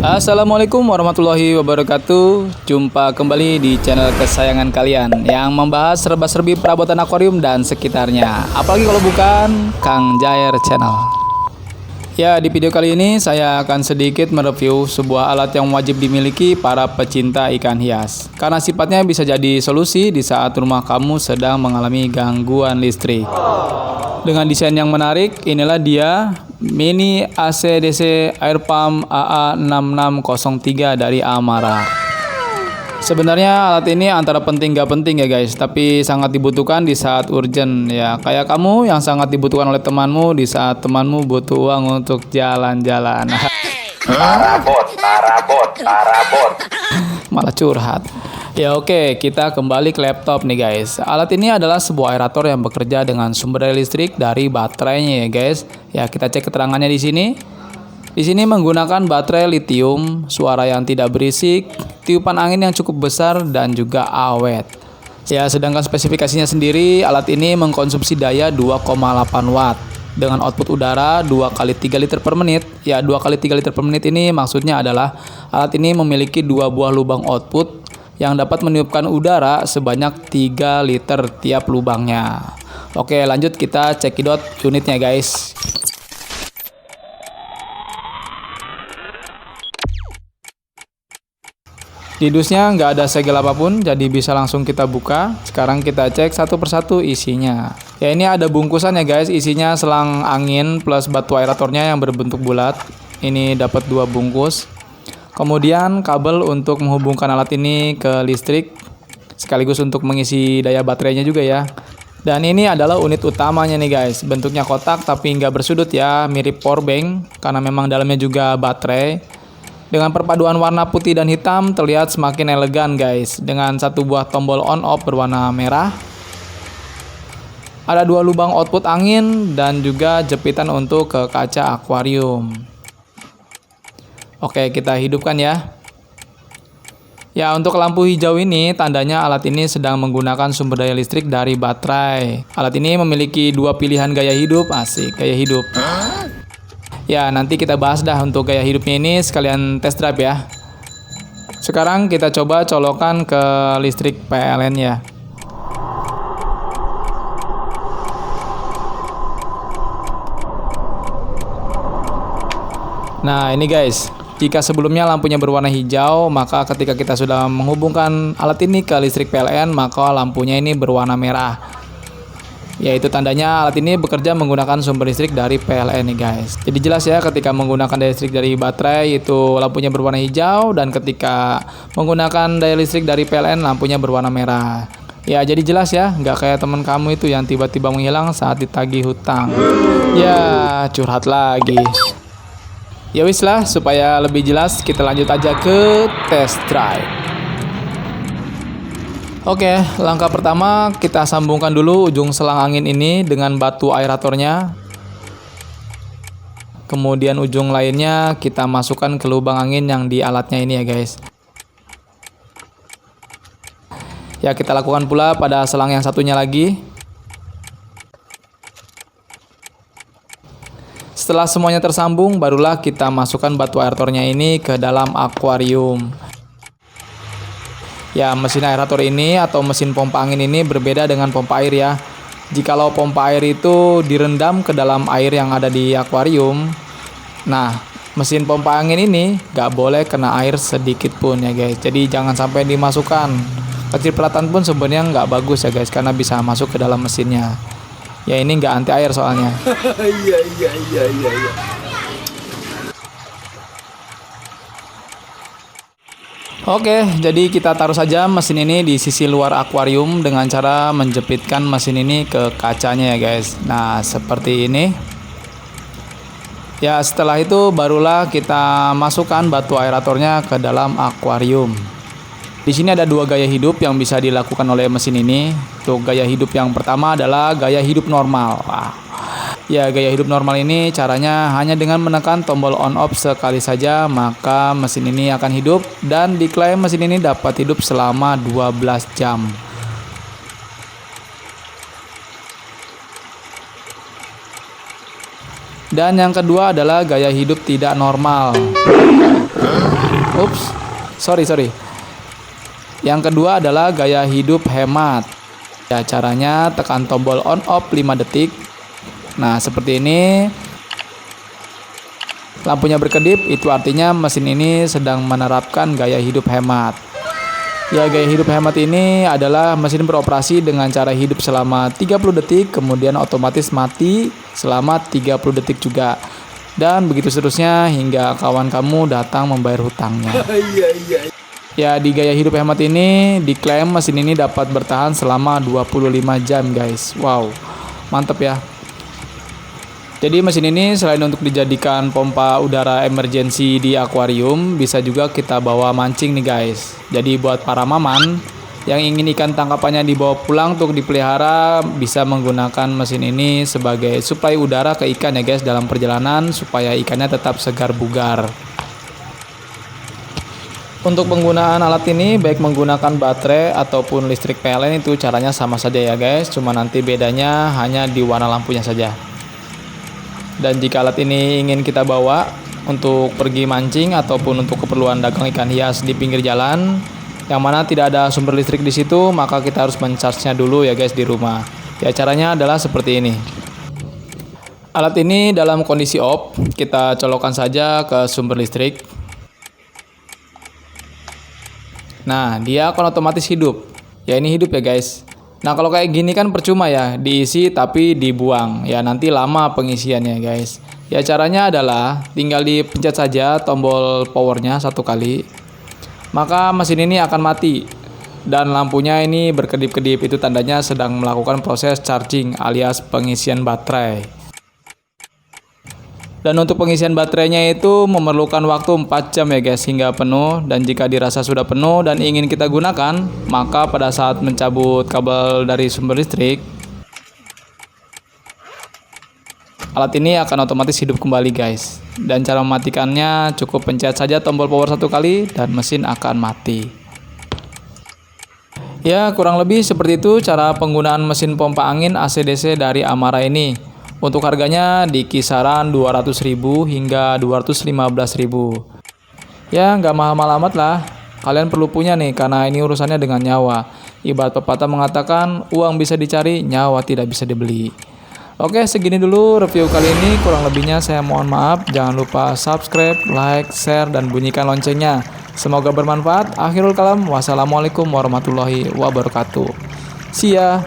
Assalamualaikum warahmatullahi wabarakatuh. Jumpa kembali di channel kesayangan kalian yang membahas serba-serbi perabotan akuarium dan sekitarnya. Apalagi kalau bukan Kang Jair Channel. Ya, di video kali ini saya akan sedikit mereview sebuah alat yang wajib dimiliki para pecinta ikan hias. Karena sifatnya bisa jadi solusi di saat rumah kamu sedang mengalami gangguan listrik. Dengan desain yang menarik, inilah dia Mini AC/DC Air Pump AA6603 dari Amara. Sebenarnya alat ini antara penting gak penting ya guys, tapi sangat dibutuhkan di saat urgent ya. Kayak kamu yang sangat dibutuhkan oleh temanmu di saat temanmu butuh uang untuk jalan-jalan. Parabot. Malah curhat. Ya oke, kita kembali ke laptop nih guys. Alat ini adalah sebuah aerator yang bekerja dengan sumber daya listrik dari baterainya ya guys. Ya kita cek keterangannya di sini. Di sini menggunakan baterai lithium, suara yang tidak berisik, tiupan angin yang cukup besar dan juga awet. Ya sedangkan spesifikasinya sendiri, alat ini mengkonsumsi daya 2,8 watt dengan output udara 2 kali 3 liter per menit. Ya 2 kali 3 liter per menit ini maksudnya adalah alat ini memiliki 2 buah lubang output yang dapat meniupkan udara sebanyak 3 liter tiap lubangnya. Oke lanjut kita cekidot unitnya guys. Di dusnya nggak ada segel apapun, jadi bisa langsung kita buka. Sekarang kita cek satu persatu isinya. Ya ini ada bungkusan ya guys, isinya selang angin plus batu aeratornya yang berbentuk bulat. Ini dapat 2 bungkus. Kemudian kabel untuk menghubungkan alat ini ke listrik, sekaligus untuk mengisi daya baterainya juga ya. Dan ini adalah unit utamanya nih guys, bentuknya kotak tapi nggak bersudut ya, mirip powerbank karena memang dalamnya juga baterai. Dengan perpaduan warna putih dan hitam terlihat semakin elegan guys, dengan satu buah tombol on off berwarna merah. Ada 2 lubang output angin dan juga jepitan untuk ke kaca akuarium. Oke, kita hidupkan ya. Ya, untuk lampu hijau ini tandanya alat ini sedang menggunakan sumber daya listrik dari baterai. Alat ini memiliki 2 pilihan gaya hidup, asik, gaya hidup. Ya, nanti kita bahas dah untuk gaya hidupnya ini sekalian test drive ya. Sekarang kita coba colokan ke listrik PLN ya. Nah, ini guys. Jika sebelumnya lampunya berwarna hijau, maka ketika kita sudah menghubungkan alat ini ke listrik PLN, maka lampunya ini berwarna merah. Yaitu tandanya alat ini bekerja menggunakan sumber listrik dari PLN nih guys. Jadi jelas ya, ketika menggunakan daya listrik dari baterai itu lampunya berwarna hijau, dan ketika menggunakan daya listrik dari PLN lampunya berwarna merah. Ya jadi jelas ya, nggak kayak teman kamu itu yang tiba-tiba menghilang saat ditagih hutang. Ya curhat lagi. Ya wis lah, supaya lebih jelas kita lanjut aja ke test drive. Oke, langkah pertama kita sambungkan dulu ujung selang angin ini dengan batu aeratornya. Kemudian ujung lainnya kita masukkan ke lubang angin yang di alatnya ini ya guys. Ya kita lakukan pula pada selang yang satunya lagi. Setelah semuanya tersambung, barulah kita masukkan batu aeratornya ini ke dalam akuarium. Ya, mesin aerator ini atau mesin pompa angin ini berbeda dengan pompa air ya. Jikalau pompa air itu direndam ke dalam air yang ada di akuarium, nah, mesin pompa angin ini gak boleh kena air sedikit pun ya guys. Jadi jangan sampai dimasukkan. Kecipratan pun sebenarnya nggak bagus ya guys, karena bisa masuk ke dalam mesinnya. Ya ini nggak anti air soalnya. Iya. Oke, jadi kita taruh saja mesin ini di sisi luar akuarium dengan cara menjepitkan mesin ini ke kacanya ya guys. Nah, seperti ini. Ya, setelah itu barulah kita masukkan batu aeratornya ke dalam akuarium. Di sini ada 2 gaya hidup yang bisa dilakukan oleh mesin ini. Untuk gaya hidup yang pertama adalah gaya hidup normal. Ya, gaya hidup normal ini caranya hanya dengan menekan tombol on off sekali saja, maka mesin ini akan hidup dan diklaim mesin ini dapat hidup selama 12 jam. Dan yang kedua adalah gaya hidup tidak normal. Ups, sorry. Yang kedua adalah gaya hidup hemat. Ya, caranya tekan tombol on off 5 detik. Nah, seperti ini. Lampunya berkedip, itu artinya mesin ini sedang menerapkan gaya hidup hemat. Ya, gaya hidup hemat ini adalah mesin beroperasi dengan cara hidup selama 30 detik, kemudian otomatis mati selama 30 detik juga. Dan begitu seterusnya hingga kawan kamu datang membayar hutangnya. Ya, di gaya hidup hemat ini diklaim mesin ini dapat bertahan selama 25 jam guys. Wow, mantep ya. Jadi mesin ini selain untuk dijadikan pompa udara emergency di akuarium, bisa juga kita bawa mancing nih guys. Jadi buat para maman yang ingin ikan tangkapannya dibawa pulang untuk dipelihara, bisa menggunakan mesin ini sebagai suplai udara ke ikan ya guys dalam perjalanan, supaya ikannya tetap segar bugar. Untuk penggunaan alat ini baik menggunakan baterai ataupun listrik PLN, itu caranya sama saja ya guys, cuma nanti bedanya hanya di warna lampunya saja. Dan jika alat ini ingin kita bawa untuk pergi mancing ataupun untuk keperluan dagang ikan hias di pinggir jalan yang mana tidak ada sumber listrik di situ, maka kita harus mencharge-nya dulu ya guys di rumah. Ya, caranya adalah seperti ini. Alat ini dalam kondisi off, kita colokkan saja ke sumber listrik. Nah, dia akan otomatis hidup. Ya, ini hidup ya guys. Nah, kalau kayak gini kan percuma ya, diisi tapi dibuang. Ya, nanti lama pengisiannya guys. Ya, caranya adalah tinggal dipencet saja tombol powernya 1 kali. Maka mesin ini akan mati. Dan lampunya ini berkedip-kedip, itu tandanya sedang melakukan proses charging alias pengisian baterai. Dan untuk pengisian baterainya itu memerlukan waktu 4 jam ya guys hingga penuh. Dan jika dirasa sudah penuh dan ingin kita gunakan, maka pada saat mencabut kabel dari sumber listrik, alat ini akan otomatis hidup kembali guys. Dan cara mematikannya cukup pencet saja tombol power 1 kali dan mesin akan mati. Ya, kurang lebih seperti itu cara penggunaan mesin pompa angin AC/DC dari Amara ini. Untuk harganya di kisaran 200.000 hingga 215.000. Ya, nggak mahal-mahal amat lah. Kalian perlu punya nih, karena ini urusannya dengan nyawa. Ibarat pepatah mengatakan, uang bisa dicari, nyawa tidak bisa dibeli. Oke, segini dulu review kali ini. Kurang lebihnya saya mohon maaf. Jangan lupa subscribe, like, share, dan bunyikan loncengnya. Semoga bermanfaat. Akhirul kalam. Wassalamualaikum warahmatullahi wabarakatuh. See ya.